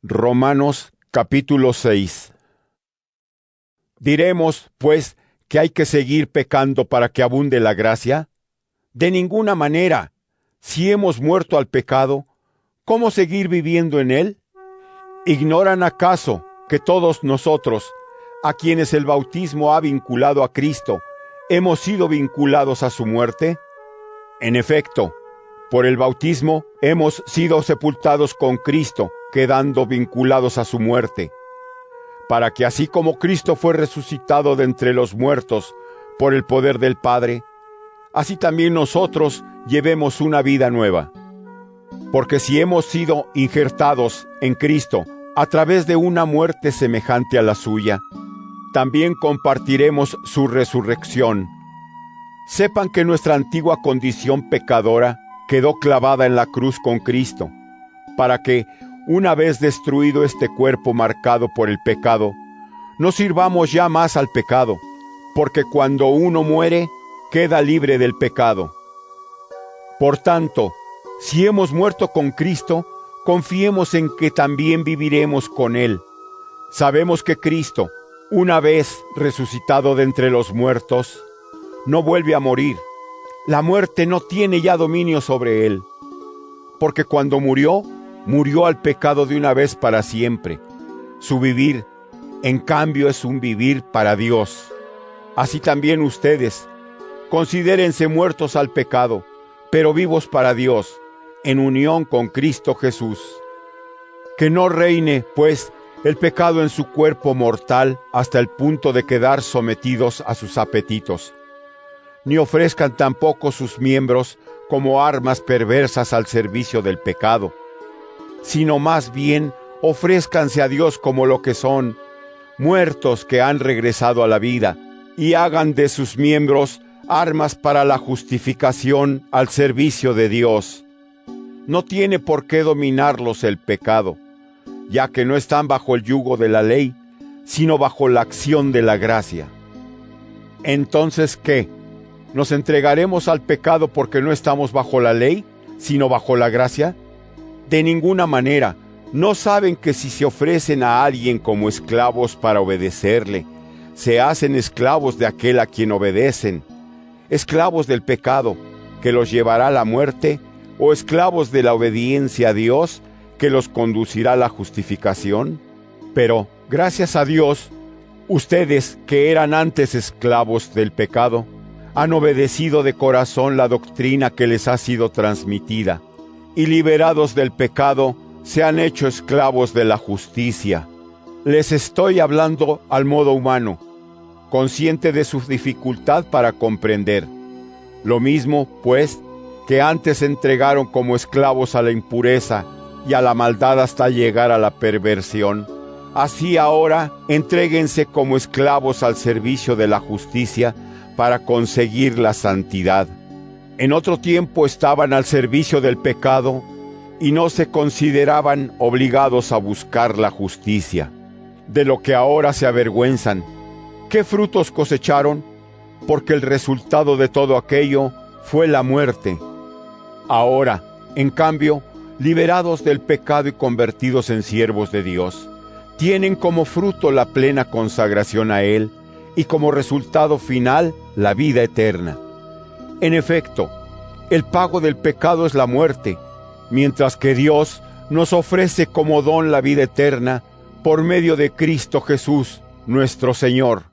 Romanos capítulo 6. ¿Diremos, pues, que hay que seguir pecando para que abunde la gracia? De ninguna manera. Si hemos muerto al pecado, ¿cómo seguir viviendo en él? ¿Ignoran acaso que todos nosotros, a quienes el bautismo ha vinculado a Cristo, hemos sido vinculados a su muerte? En efecto, por el bautismo hemos sido sepultados con Cristo, quedando vinculados a su muerte, para que así como Cristo fue resucitado de entre los muertos por el poder del Padre, así también nosotros llevemos una vida nueva. Porque si hemos sido injertados en Cristo a través de una muerte semejante a la suya, también compartiremos su resurrección. Sepan que nuestra antigua condición pecadora quedó clavada en la cruz con Cristo, para que, una vez destruido este cuerpo marcado por el pecado, no sirvamos ya más al pecado, porque cuando uno muere, queda libre del pecado. Por tanto, si hemos muerto con Cristo, confiemos en que también viviremos con Él. Sabemos que Cristo, una vez resucitado de entre los muertos, no vuelve a morir. La muerte no tiene ya dominio sobre Él, porque cuando murió al pecado de una vez para siempre. Su vivir, en cambio, es un vivir para Dios. Así también ustedes, considérense muertos al pecado, pero vivos para Dios, en unión con Cristo Jesús. Que no reine, pues, el pecado en su cuerpo mortal hasta el punto de quedar sometidos a sus apetitos. Ni ofrezcan tampoco sus miembros como armas perversas al servicio del pecado, sino más bien ofrézcanse a Dios como lo que son, muertos que han regresado a la vida, y hagan de sus miembros armas para la justificación al servicio de Dios. No tiene por qué dominarlos el pecado, ya que no están bajo el yugo de la ley, sino bajo la acción de la gracia. Entonces, ¿qué? ¿Nos entregaremos al pecado porque no estamos bajo la ley, sino bajo la gracia? De ninguna manera. ¿No saben que si se ofrecen a alguien como esclavos para obedecerle, se hacen esclavos de aquel a quien obedecen? ¿Esclavos del pecado, que los llevará a la muerte, o esclavos de la obediencia a Dios, que los conducirá a la justificación? Pero, gracias a Dios, ustedes, que eran antes esclavos del pecado, han obedecido de corazón la doctrina que les ha sido transmitida, y liberados del pecado, se han hecho esclavos de la justicia. Les estoy hablando al modo humano, consciente de su dificultad para comprender. Lo mismo, pues, que antes se entregaron como esclavos a la impureza y a la maldad hasta llegar a la perversión, así ahora entréguense como esclavos al servicio de la justicia para conseguir la santidad. En otro tiempo estaban al servicio del pecado y no se consideraban obligados a buscar la justicia, de lo que ahora se avergüenzan. ¿Qué frutos cosecharon? Porque el resultado de todo aquello fue la muerte. Ahora, en cambio, liberados del pecado y convertidos en siervos de Dios, tienen como fruto la plena consagración a Él y como resultado final la vida eterna. En efecto, el pago del pecado es la muerte, mientras que Dios nos ofrece como don la vida eterna por medio de Cristo Jesús, nuestro Señor.